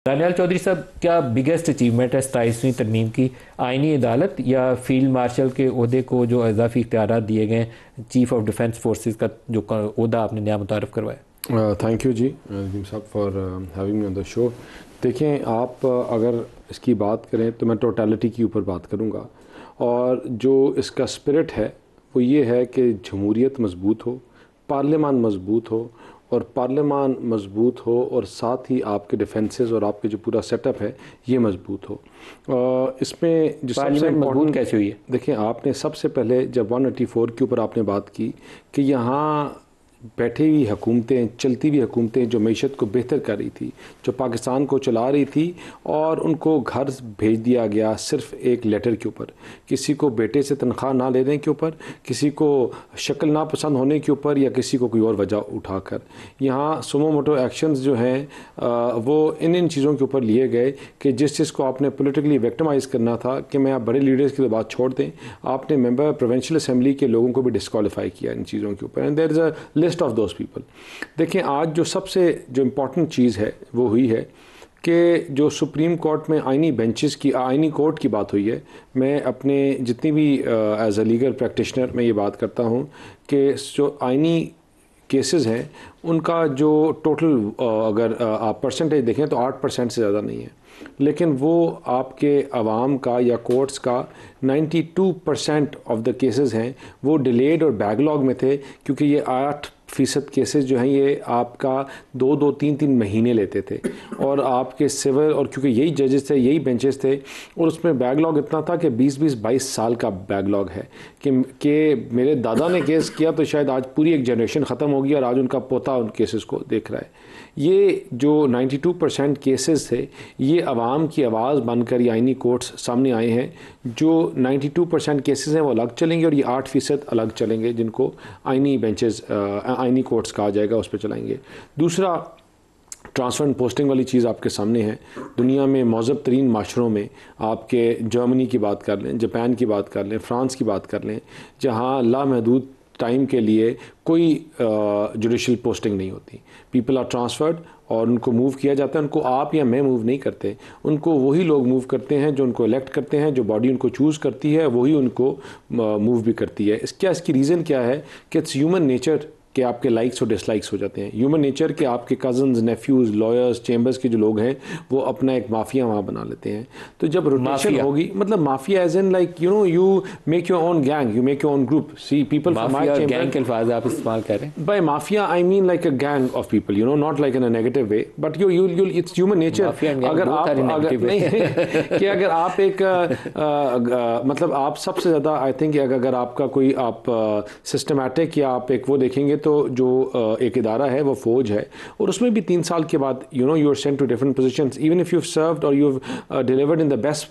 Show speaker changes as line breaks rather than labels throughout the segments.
दानियाल चौधरी साहब, क्या biggest achievement है 27वीं तरमीम की? आइनी अदालत या फील्ड मार्शल के ओहदे को जो इजाफी इख्तियारात दिए गए, चीफ ऑफ डिफेंस फोर्सेस का जो ओहदा आपने नया मुतारफ़ करवाया?
थैंक यू जी नदीम साहब for having me on the show. देखें, आप अगर इसकी बात करें तो मैं टोटलिटी के ऊपर बात करूँगा, और जो इसका स्पिरिट है वो ये है कि जमहूरियत मजबूत हो, पार्लियामान मजबूत हो, और पार्लियामान मजबूत हो और साथ ही आपके डिफेंसेस और आपके जो पूरा सेटअप है ये मजबूत हो। इसमें जो सबसे इम्पोर्टेंट
कैसे हुई है?
देखें, आपने सबसे पहले जब 184 के ऊपर आपने बात की कि यहाँ बैठी हुई हुकूमतें, चलती हुई हुकूमतें जो मईशत को बेहतर कर रही थी, जो पाकिस्तान को चला रही थी, और उनको घर भेज दिया गया सिर्फ एक लेटर के ऊपर, किसी को बेटे से तनख्वाह ना लेने के ऊपर, किसी को शक्ल ना पसंद होने के ऊपर, या किसी को कोई और वजह उठाकर। यहाँ सुमो मोटो एक्शंस जो हैं वो इन चीज़ों के ऊपर लिए गए कि जिस चीज़ को आपने पॉलिटिकली विक्टिमाइज़ करना था कि मैं आप बड़े लीडर्स की तो बात छोड़ दें, आपने मेंबर प्रोविंशियल असेंबली के लोगों को भी डिस्क्वालीफाई किया इन चीज़ों के ऊपर, and there is a list of those people. देखें, आज जो सबसे जो इम्पोर्टेंट चीज़ है वो हुई है कि जो सुप्रीम कोर्ट में आइनी बेंचेस की, आइनी कोर्ट की बात हुई है। मैं अपने जितनी भी एज अ लीगल प्रैक्टिशनर मैं ये बात करता हूँ कि जो आइनी केसेस हैं उनका जो टोटल अगर आप परसेंटेज देखें तो 8% से ज़्यादा नहीं है, लेकिन वो आपके अवाम का या कोर्ट्स का 92% ऑफ द केसेस हैं वो डिलेड और बैकलॉग में थे, क्योंकि ये 8% केसेस जो हैं ये आपका 2-3 महीने लेते थे, और आपके सिविल, और क्योंकि यही जजेस थे, यही बेंचेस थे, और उसमें बैकलॉग इतना था कि 20-22 साल का बैकलॉग है कि मेरे दादा ने केस किया तो शायद आज पूरी एक जनरेशन ख़त्म होगी और आज उनका पोता उन केसेस को देख रहा है। ये जो 92% केसेस थे ये अवाम की आवाज़ बनकर ये आइनी कोर्ट्स सामने आए हैं। जो 92% केसेस हैं वो अलग चलेंगे, और ये 8% अलग चलेंगे जिनको आइनी बेंचेस, आइनी कोर्ट्स कहा जाएगा, उस पर चलाएंगे। दूसरा, ट्रांसफ़र एंड पोस्टिंग वाली चीज़ आपके सामने है। दुनिया में महज़ब तरीन माशरों में आपके जर्मनी की बात कर लें, जापान की बात कर लें, फ़्रांस की बात कर लें, जहाँ लामहदूद टाइम के लिए कोई जुडिशल पोस्टिंग नहीं होती। पीपल आर ट्रांसफर्ड और उनको मूव किया जाता है। उनको आप या मैं मूव नहीं करते, उनको वही लोग मूव करते हैं जो उनको इलेक्ट करते हैं, जो बॉडी उनको चूज़ करती है वही उनको मूव भी करती है। इसकी रीज़न क्या है कि इट्स ह्यूमन नेचर कि आपके लाइक्स और डिसलाइक्स हो जाते हैं। ह्यूमन नेचर के आपके कज़न्स, नेफ्यूज़, लॉयर्स, चैम्बर्स के जो लोग हैं वो अपना एक माफिया वहाँ बना लेते हैं। तो जब रोटेशन होगी, मतलब mafia as in like you make your own gang, you make your own group. See people from my chamber,
gang के अल्फाज आप इस्तेमाल कर रहे हैं।
By mafia I mean like a gang of people, not like in a negative way, but you it's human nature. अगर आप कि अगर आप एक मतलब आप सबसे ज़्यादा आई थिंक अगर आपका कोई आप सिस्टमैटिक या आप एक वो देखेंगे तो जो एक इदारा है वो फ़ौज है, और उसमें भी 3 साल के बाद you are sent to different positions, even if you have served और you have delivered in the best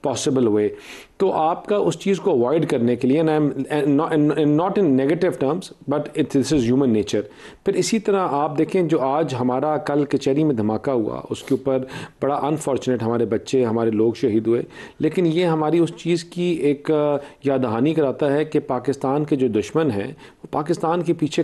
possible way. तो आपका उस चीज़ को अवॉइड करने के लिए, not in negative terms but this is human nature. फिर इसी तरह आप देखें जो आज हमारा कल कचहरी में धमाका हुआ, उसके ऊपर बड़ा अनफॉर्चुनेट हमारे बच्चे, हमारे लोग शहीद हुए, लेकिन ये हमारी उस चीज़ की एक याद दहानी कराता है कि पाकिस्तान के जो दुश्मन हैं वो पाकिस्तान के पीछे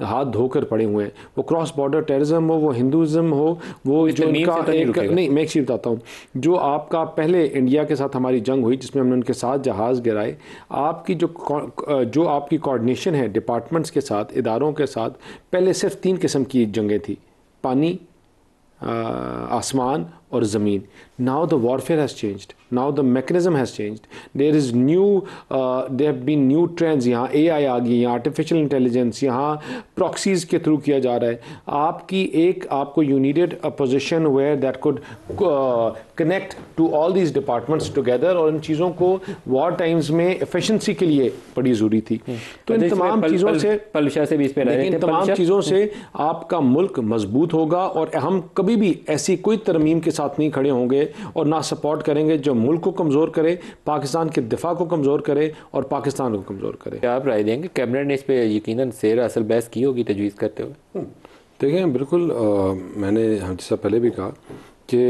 हाथ धोकर पड़े हुए हैं। वो क्रॉस बॉर्डर टेररिज्म हो, वो हिंदुज़म हो, वो जो उनका एक नहीं, मैं एक चीज़ बताता हूँ। जो आपका पहले इंडिया के साथ हमारी जंग हुई जिसमें हमने उनके साथ जहाज़ गिराए, आपकी जो आपकी कोऑर्डिनेशन है डिपार्टमेंट्स के साथ, इदारों के साथ, पहले सिर्फ 3 किस्म की जंगें थी, पानी, आसमान और ज़मीन। Now the warfare has changed, now the mechanism has changed, there is there have been new trends. यहाँ AI आ गई, यहाँ आर्टिफिशियल इंटेलिजेंस, यहाँ प्रॉक्सीज़ के थ्रू किया जा रहा है। आपको you needed a position where that could connect to all these departments together, और इन चीज़ों को वॉर टाइम्स में एफिशिएंसी के लिए बड़ी ज़रूरी थी। तो इन तमाम चीज़ों से इन तमाम चीज़ों से आपका मुल्क मजबूत होगा, और हम कभी भी ऐसी कोई तरमीम के साथ नहीं खड़े होंगे और ना सपोर्ट करेंगे जो मुल्क को कमज़ोर करे, पाकिस्तान के दिफा को कमज़ोर करे और पाकिस्तान को कमज़ोर करे।
क्या आप राय देंगे कैबिनेट ने इस पे यकीनन सेर असल बहस की होगी तजवीज़ करते हुए?
देखें, बिल्कुल मैंने जैसा पहले भी कहा कि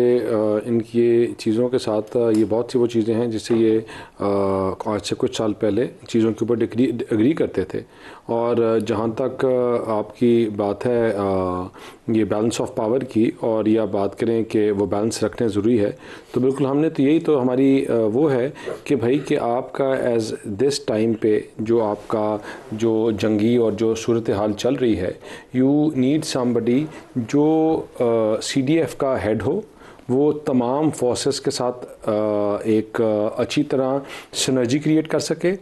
इनकी चीज़ों के साथ ये बहुत सी वो चीज़ें हैं जिससे ये आज से कुछ साल पहले चीज़ों के ऊपर एग्री करते थे। और जहाँ तक आपकी बात है ये बैलेंस ऑफ पावर की, और या बात करें कि वो बैलेंस रखना ज़रूरी है, तो बिल्कुल हमने तो यही तो हमारी वो है कि भाई कि आपका एज दिस टाइम पे जो आपका जो जंगी और जो सूरत हाल चल रही है, यू नीड समबडी जो CDF का हेड हो, वो तमाम फोर्सेस के साथ एक अच्छी तरह सिनर्जी क्रिएट कर सके,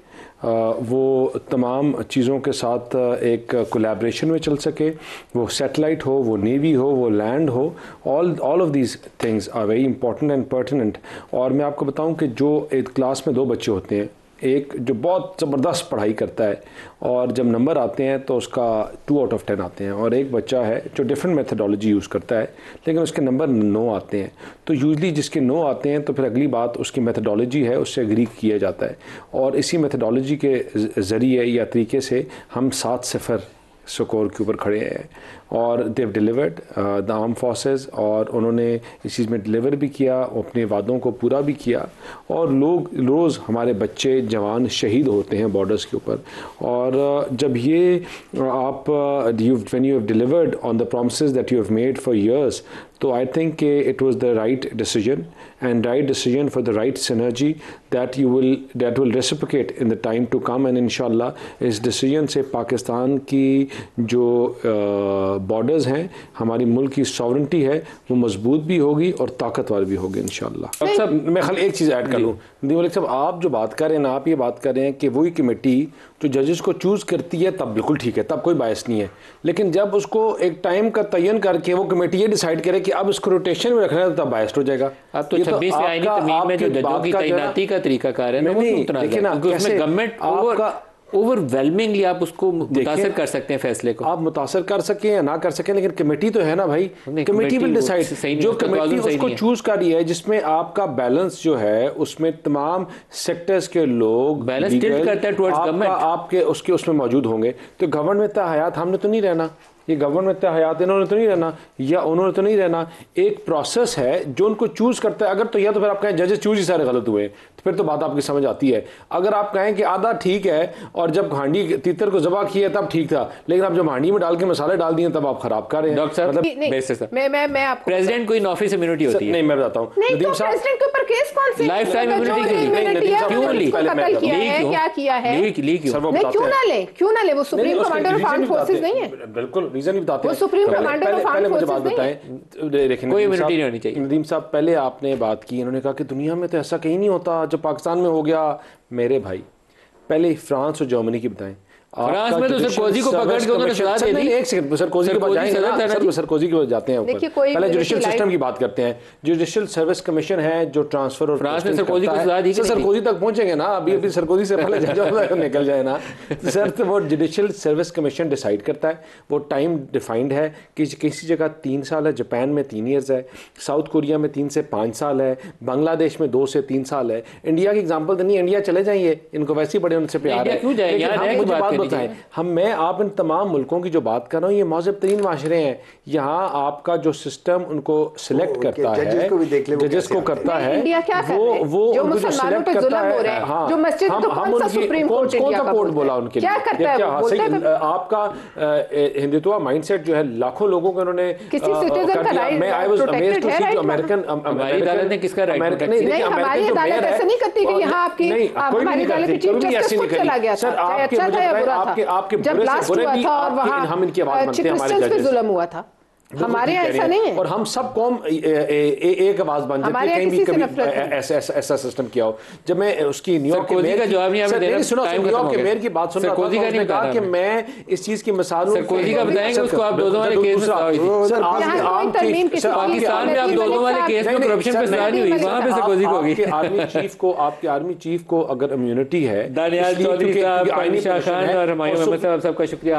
वो तमाम चीज़ों के साथ एक कोलैबोरेशन में चल सके, वो सैटेलाइट हो, वो नेवी हो, वो लैंड हो, all of these things are very important and pertinent. और मैं आपको बताऊं कि जो एक क्लास में 2 बच्चे होते हैं, एक जो बहुत ज़बरदस्त पढ़ाई करता है और जब नंबर आते हैं तो उसका 2 आउट ऑफ 10 आते हैं, और एक बच्चा है जो डिफरेंट मेथडोलॉजी यूज़ करता है लेकिन उसके नंबर 9 आते हैं। तो यूजली जिसके 9 आते हैं तो फिर अगली बात उसकी मेथडोलॉजी है, उससे एग्री किया जाता है, और इसी मेथडोलॉजी के ज़रिए या तरीके से हम 7-0 स्कोर के ऊपर खड़े हैं, और देव डिलीवर्ड द आर्म फोर्सेस, और उन्होंने इस चीज़ में डिलीवर भी किया, अपने वादों को पूरा भी किया, और लोग रोज़ हमारे बच्चे जवान शहीद होते हैं बॉर्डर्स के ऊपर। और जब ये आप when you have delivered on the promises that you have made for years, तो I think it was the right decision and right decision for the right synergy that will reciprocate in the time to come, and इंशाल्लाह इस decision से पाकिस्तान की जो borders हैं, हमारी मुल्क की सॉवरेंटी है, वो मजबूत भी होगी और ताकतवर भी होगी इंशाल्लाह। डॉक्टर साहब, मैं खाली एक चीज़ ऐड कर लूँ। नदीम मलिक साहब, आप जो बात कर रहे हैं ना, आप ये बात कर रहे हैं कि वही कमेटी जो जजेस को चूज़ करती है, तब बिल्कुल ठीक है, तब कोई बायस नहीं है, लेकिन जब उसको एक टाइम का तयन करके वो कमेटी ये डिसाइड करे कि अब इसको रोटेशन में रखना है, तो तब बायस्ड हो जाएगा।
अब तो 26वें आईनी तरमीम में जो जजों की तैनाती का तरीकाकार है ना, वो देखिए ना, उसमें गवर्नमेंट ओवरवेलमिंग आप उसको मुतासर कर सकते हैं, फैसले को आप
मुतासर कर सकें या ना कर सकें, लेकिन कमेटी तो है ना भाई, कमेटी विल डिसाइड। जो कमेटी उसको चूज कर रही है, जिसमें आपका बैलेंस जो है उसमें तमाम सेक्टर्स के लोग
बैलेंस टिल्ट करता है टुवर्ड्स गवर्नमेंट,
आपके उसके उसमें मौजूद होंगे। तो गवर्नमेंट में तहयात हमने तो नहीं रहना, ये गवर्नमेंट तहयात इन्होंने तो नहीं रहना या उन्होंने तो नहीं रहना, एक प्रोसेस है जो उनको चूज करता है। अगर तो या तो फिर आप कहें जजेस चूज ही सारे गलत हुए, तो फिर तो बात आपकी समझ आती है। अगर आप कहें कि आधा ठीक है और जब हांडी तीतर को जबा किया तब ठीक था, लेकिन आप जब हांडी में डाल के मसाले डाल दिए तब आप खराब कर रहे हैं।
डॉक्टर साहब, मैं आपको प्रेसिडेंट को इन ऑफिस इम्यूनिटी होती है।
नहीं, मैं बताता हूं,
नदीम साहब, प्रेसिडेंट के ऊपर केस कौन सी
लाइफ टाइम इम्यूनिटी क्यों ली?
कत्ल किया है, क्या किया है, क्यों ना ले? वो supreme commander of armed forces नहीं है।
बिल्कुल रीजन भी बताते हैं।
पहले
मुझे बात बताएं,
कोई इम्यूनिटी नहीं होनी चाहिए।
नदीम साहब, पहले आपने बात की, इन्होंने कहा कि दुनिया में तो ऐसा कहीं नहीं होता, जो पाकिस्तान में हो गया। मेरे भाई, पहले फ्रांस और जर्मनी की बताएं।
फ्रांस में तो सरकोजी को पकड़ के उन्होंने सजा दे दी।
एक सेकंड, सरकोजी के पास जाएंगे ना, सर सरकोजी के पास जाते हैं ऊपर। पहले जुडिशियल सिस्टम की बात करते हैं। जुडिशियल सर्विस कमीशन है जो ट्रांसफर और
फ्रांस में सरकोजी को सजा दी।
सरकोजी तक पहुंचेंगे ना, अभी सरकोजी से पहले निकल जाए ना सर। तो वो जुडिशियल सर्विस कमीशन डिसाइड करता है, वो टाइम डिफाइंड है कि किसी जगह 3 साल है, जापान में 3 ईयर्स है, साउथ कोरिया में 3 से 5 साल है, बांग्लादेश में 2 से 3 साल है। इंडिया की एग्जाम्पल तो नहीं, इंडिया चले जाइए, इनको वैसे ही बड़े उनसे प्यार है। मुझे बात बताएं, मैं आप इन तमाम मुल्कों की जो बात कर रहा हूँ, ये मौजब तरीन माशरे हैं। यहाँ आपका जो सिस्टम उनको सिलेक्ट करता है, जजेस को करता है, वो उनको जो सिलेक्ट करता है। हाँ, कौन सा कोर्ट बोला उनके लिए? आपका हिंदुत्व माइंडसेट जो है, लाखों लोगों को उन्होंने मैं आई वाज अमेज्ड टू सी जो अमेरिकन
अदालत ने किसका राइट
नहीं, हमारी अदालत ऐसा नहीं करती कि यहाँ आपकी हमारी अदालत की चीफ जस्टिस खुद चला गया था, चाहे अच्छा था या बुरा था। जब ब्लास्ट हुआ था और वहाँ
हम इनकी आवाज मानते हैं, हमारे
जजेस पे जुल्म हुआ था, हमारे ऐसा नहीं है।
और हम सब कौम एक आवाज बन जाती है, कहीं भी कभी ऐसा सिस्टम किया हो। जब मैं उसकी न्यूयॉर्क के मेयर का जवाब नहीं आपने देना, सुनो, न्यूयॉर्क के मेयर की बात सुन रहा था, उसने कहा कि मैं इस चीज की मिसाल हूं।
सरकोजी का बताएंगे उसको, आप 2-2 वाले केस सर पाकिस्तान में आप 2-2 वाले केस में करप्शन पे सजा नहीं हुई, वहां पे सरकोजी को होगी।
आपके आर्मी चीफ को अगर इम्यूनिटी है,
दानियाल चौधरी साहब, शाह खान और हुमायूं अहमद साहब, सबका शुक्रिया।